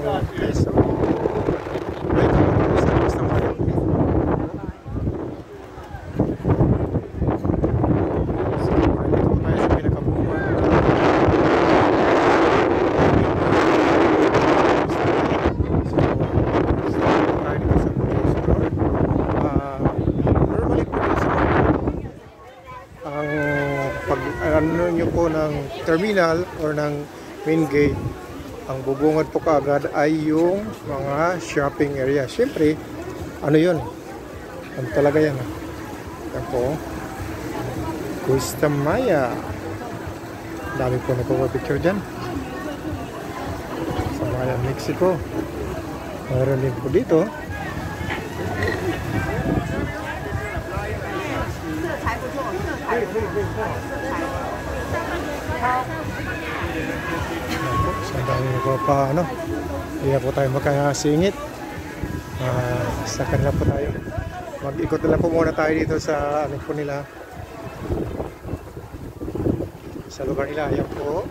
Okay, so welcome po sa Costa Maya. So, dito po tayo sa pinakabuhan. Ano nyo po ng terminal or ng main gate, ang bubungad po kaagad ay yung mga shopping area. Siyempre, ano yun? Ano talaga yan? Yan po, Costa Maya. Dami po nagpapapicture dyan sa Maya, Mexico. Meron din po dito. So dami ko pa hindi na po tayo makasingit. Sa kanila po tayo mag-ikot na lang po muna tayo dito sa ano po nila, sa lugar nila. Ayan po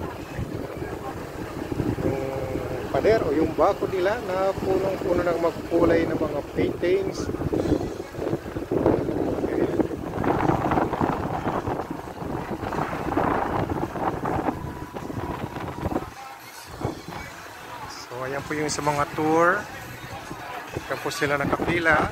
yung pader o yung bako nila na punong-puno ng magkulay ng mga paintings. So ayan po yung sa mga tour. Ayan po sila nakapila.